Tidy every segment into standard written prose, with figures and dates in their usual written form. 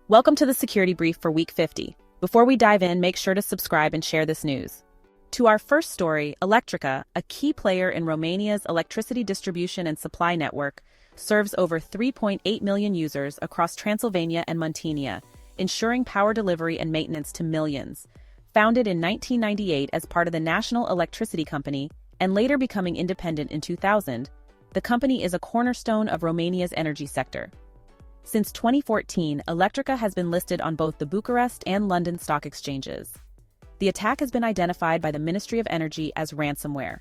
Welcome to the Security Brief for Week 50. Before we dive in, make sure to subscribe and share this news. To our first story, Electrica, a key player in Romania's electricity distribution and supply network, serves over 3.8 million users across Transylvania and Muntenia, ensuring power delivery and maintenance to millions. Founded in 1998 as part of the National Electricity Company and later becoming independent in 2000, the company is a cornerstone of Romania's energy sector. Since 2014, Electrica has been listed on both the Bucharest and London stock exchanges. The attack has been identified by the Ministry of Energy as ransomware.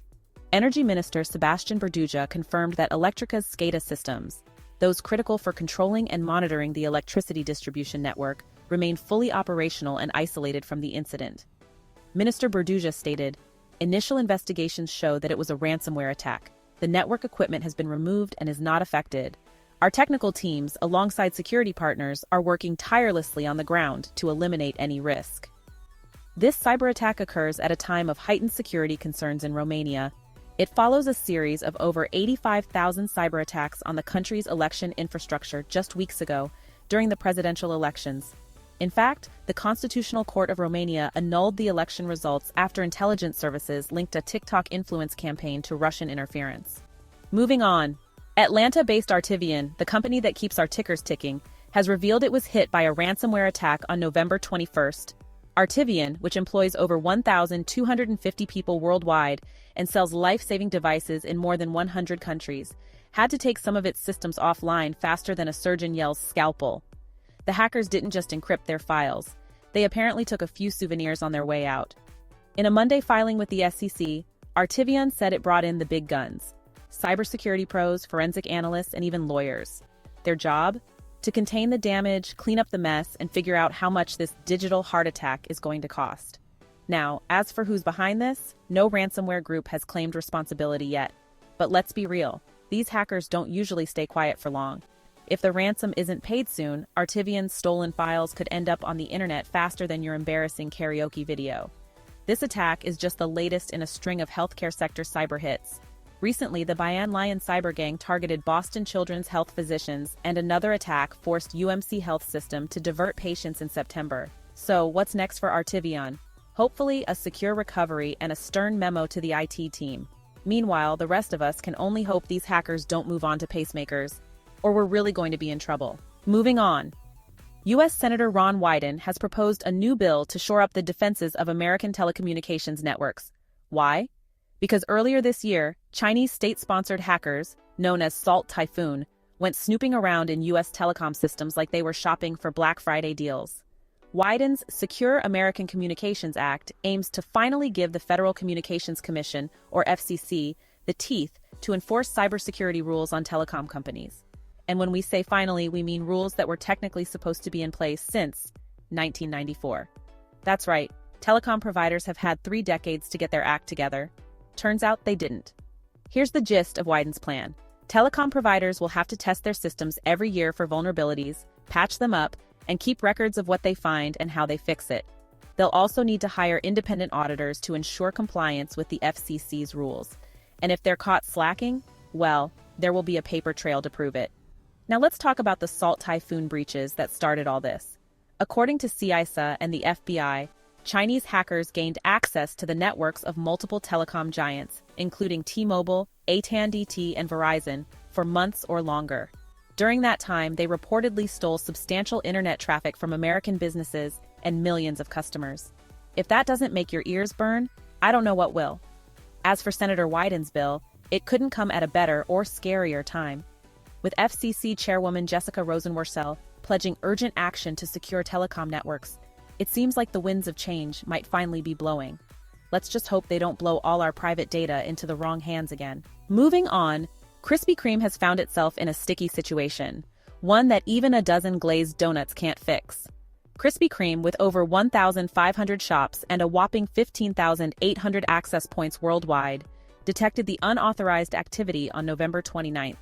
Energy Minister Sebastian Berduja confirmed that Electrica's SCADA systems, those critical for controlling and monitoring the electricity distribution network, remain fully operational and isolated from the incident. Minister Berduja stated, "Initial investigations show that it was a ransomware attack. The network equipment has been removed and is not affected. Our technical teams, alongside security partners, are working tirelessly on the ground to eliminate any risk." This cyber attack occurs at a time of heightened security concerns in Romania. It follows a series of over 85,000 cyber attacks on the country's election infrastructure just weeks ago during the presidential elections. In fact, the Constitutional Court of Romania annulled the election results after intelligence services linked a TikTok influence campaign to Russian interference. Moving on. Atlanta-based Artivian, the company that keeps our tickers ticking, has revealed it was hit by a ransomware attack on November 21st. Artivian, which employs over 1,250 people worldwide and sells life-saving devices in more than 100 countries, had to take some of its systems offline faster than a surgeon yells scalpel. The hackers didn't just encrypt their files. They apparently took a few souvenirs on their way out. In a Monday filing with the SEC, Artivian said it brought in the big guns: cybersecurity pros, forensic analysts, and even lawyers. Their job? To contain the damage, clean up the mess, and figure out how much this digital heart attack is going to cost. Now, as for who's behind this, no ransomware group has claimed responsibility yet. But let's be real, these hackers don't usually stay quiet for long. If the ransom isn't paid soon, Artivian's stolen files could end up on the internet faster than your embarrassing karaoke video. This attack is just the latest in a string of healthcare sector cyber hits. Recently, the Bayan Lion cyber gang targeted Boston Children's Health physicians, and another attack forced UMC Health System to divert patients in September. So, what's next for Artivian? Hopefully, a secure recovery and a stern memo to the IT team. Meanwhile, the rest of us can only hope these hackers don't move on to pacemakers, or we're really going to be in trouble. Moving on. U.S. Senator Ron Wyden has proposed a new bill to shore up the defenses of American telecommunications networks. Why? Because earlier this year, Chinese state-sponsored hackers, known as Salt Typhoon, went snooping around in U.S. telecom systems like they were shopping for Black Friday deals. Wyden's Secure American Communications Act aims to finally give the Federal Communications Commission, or FCC, the teeth to enforce cybersecurity rules on telecom companies. And when we say finally, we mean rules that were technically supposed to be in place since 1994. That's right, telecom providers have had 3 decades to get their act together. Turns out they didn't. Here's the gist of Wyden's plan. Telecom providers will have to test their systems every year for vulnerabilities, patch them up, and keep records of what they find and how they fix it. They'll also need to hire independent auditors to ensure compliance with the FCC's rules. And if they're caught slacking, well, there will be a paper trail to prove it. Now let's talk about the Salt Typhoon breaches that started all this. According to CISA and the FBI, Chinese hackers gained access to the networks of multiple telecom giants, including T-Mobile, AT&T, and Verizon, for months or longer. During that time, they reportedly stole substantial internet traffic from American businesses and millions of customers. If that doesn't make your ears burn, I don't know what will. As for Senator Wyden's bill, it couldn't come at a better or scarier time. With FCC Chairwoman Jessica Rosenworcel pledging urgent action to secure telecom networks, it seems like the winds of change might finally be blowing. Let's just hope they don't blow all our private data into the wrong hands again. Moving on, Krispy Kreme has found itself in a sticky situation, one that even a dozen glazed donuts can't fix. Krispy Kreme, with over 1,500 shops and a whopping 15,800 access points worldwide, detected the unauthorized activity on November 29th.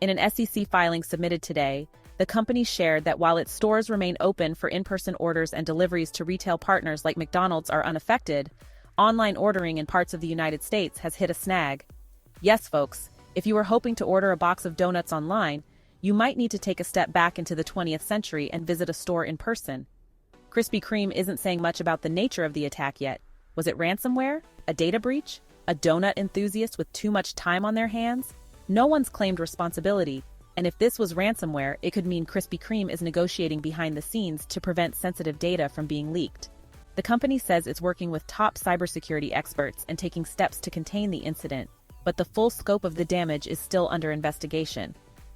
In an SEC filing submitted today, the company shared that while its stores remain open for in-person orders and deliveries to retail partners like McDonald's are unaffected, online ordering in parts of the United States has hit a snag. Yes, folks, if you were hoping to order a box of donuts online, you might need to take a step back into the 20th century and visit a store in person. Krispy Kreme isn't saying much about the nature of the attack yet. Was it ransomware? A data breach? A donut enthusiast with too much time on their hands? No one's claimed responsibility, and if this was ransomware, it could mean Krispy Kreme is negotiating behind the scenes to prevent sensitive data from being leaked. The company says it's working with top cybersecurity experts and taking steps to contain the incident, but the full scope of the damage is still under investigation.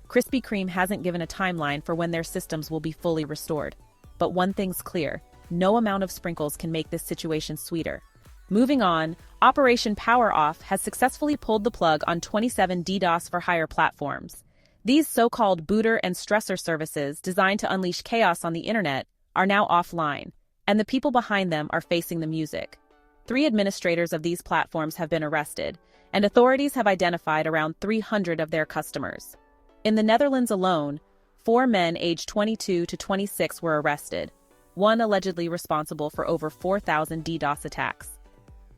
Krispy Kreme hasn't given a timeline for when their systems will be fully restored. But one thing's clear, no amount of sprinkles can make this situation sweeter. Moving on, Operation PowerOFF has successfully pulled the plug on 27 DDoS-for-hire platforms. These so-called booter and stressor services designed to unleash chaos on the internet are now offline, and the people behind them are facing the music. 3 administrators of these platforms have been arrested, and authorities have identified around 300 of their customers. In the Netherlands alone, 4 men aged 22 to 26 were arrested, one allegedly responsible for over 4,000 DDoS attacks.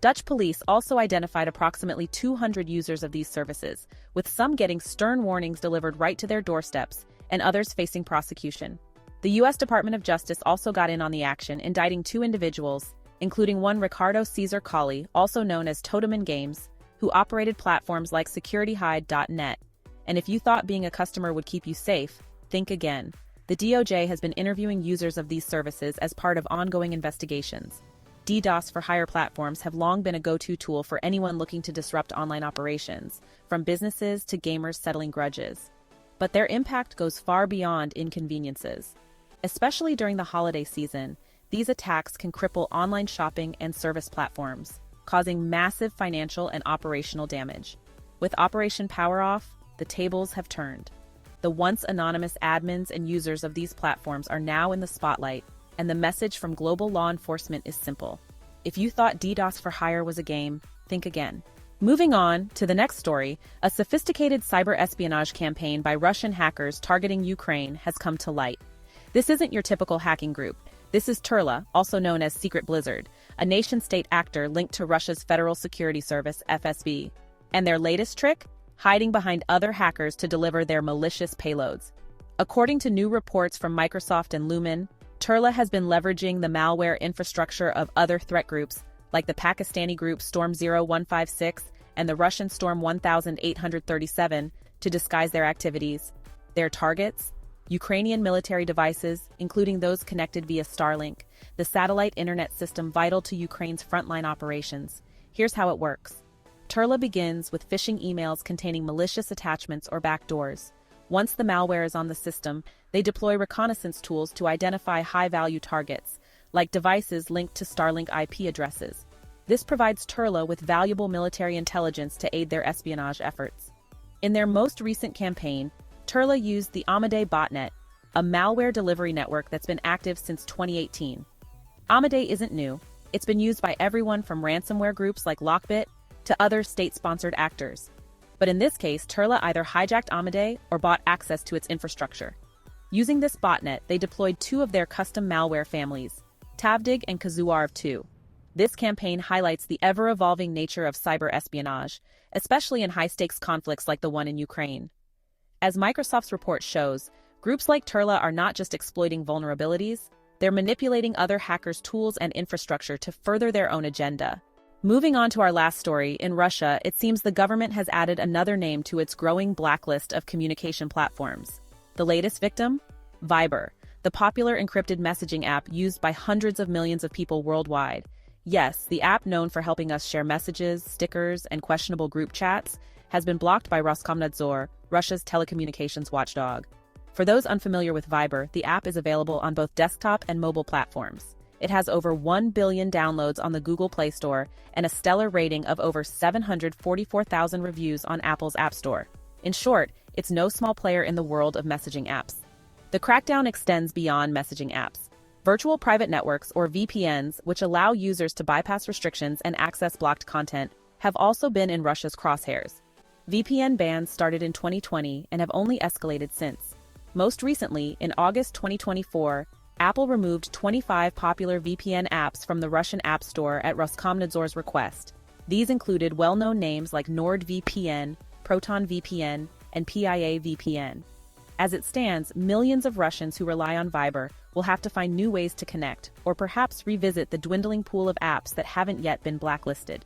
Dutch police also identified approximately 200 users of these services, with some getting stern warnings delivered right to their doorsteps and others facing prosecution. The U.S. Department of Justice also got in on the action, indicting 2 individuals, including one Ricardo Cesar Colli, also known as Toteman Games, who operated platforms like securityhide.net. And if you thought being a customer would keep you safe, think again. The DOJ has been interviewing users of these services as part of ongoing investigations. DDoS-for-hire platforms have long been a go-to tool for anyone looking to disrupt online operations, from businesses to gamers settling grudges. But their impact goes far beyond inconveniences. Especially during the holiday season, these attacks can cripple online shopping and service platforms, causing massive financial and operational damage. With Operation PowerOFF, the tables have turned. The once anonymous admins and users of these platforms are now in the spotlight, and the message from global law enforcement is simple. If you thought DDoS-for-hire was a game, think again. Moving on to the next story, a sophisticated cyber espionage campaign by Russian hackers targeting Ukraine has come to light. This isn't your typical hacking group. This is Turla, also known as Secret Blizzard, a nation-state actor linked to Russia's Federal Security Service, FSB. And their latest trick? Hiding behind other hackers to deliver their malicious payloads. According to new reports from Microsoft and Lumen, Turla has been leveraging the malware infrastructure of other threat groups, like the Pakistani group Storm 0156 and the Russian Storm 1837, to disguise their activities. Their targets? Ukrainian military devices, including those connected via Starlink, the satellite internet system vital to Ukraine's frontline operations. Here's how it works. Turla begins with phishing emails containing malicious attachments or backdoors. Once the malware is on the system, they deploy reconnaissance tools to identify high-value targets, like devices linked to Starlink IP addresses. This provides Turla with valuable military intelligence to aid their espionage efforts. In their most recent campaign, Turla used the Amadei botnet, a malware delivery network that's been active since 2018. Amadei isn't new. It's been used by everyone from ransomware groups like Lockbit to other state-sponsored actors. But in this case, Turla either hijacked Amadei or bought access to its infrastructure. Using this botnet, they deployed 2 of their custom malware families, Tavdig and Kazuarv2. This campaign highlights the ever-evolving nature of cyber espionage, especially in high-stakes conflicts like the one in Ukraine. As Microsoft's report shows, groups like Turla are not just exploiting vulnerabilities, they're manipulating other hackers' tools and infrastructure to further their own agenda. Moving on to our last story, in Russia, it seems the government has added another name to its growing blacklist of communication platforms. The latest victim? Viber, the popular encrypted messaging app used by hundreds of millions of people worldwide. Yes, the app known for helping us share messages, stickers, and questionable group chats has been blocked by Roskomnadzor, Russia's telecommunications watchdog. For those unfamiliar with Viber, the app is available on both desktop and mobile platforms. It has over 1 billion downloads on the Google Play Store and a stellar rating of over 744,000 reviews on Apple's App Store. In short, it's no small player in the world of messaging apps. The crackdown extends beyond messaging apps. Virtual private networks, or VPNs, which allow users to bypass restrictions and access blocked content, have also been in Russia's crosshairs. VPN bans started in 2020 and have only escalated since. Most recently, in August 2024, Apple removed 25 popular VPN apps from the Russian App Store at Roskomnadzor's request. These included well-known names like NordVPN, ProtonVPN, and PIA VPN. As it stands, millions of Russians who rely on Viber will have to find new ways to connect, or perhaps revisit the dwindling pool of apps that haven't yet been blacklisted.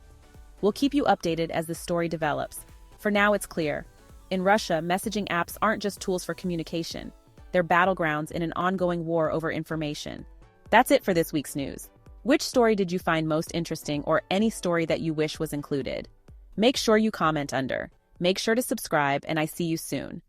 We'll keep you updated as the story develops. For now, it's clear. In Russia, messaging apps aren't just tools for communication. They're battlegrounds in an ongoing war over information. That's it for this week's news. Which story did you find most interesting, or any story that you wish was included? Make sure you comment under. Make sure to subscribe, and I see you soon.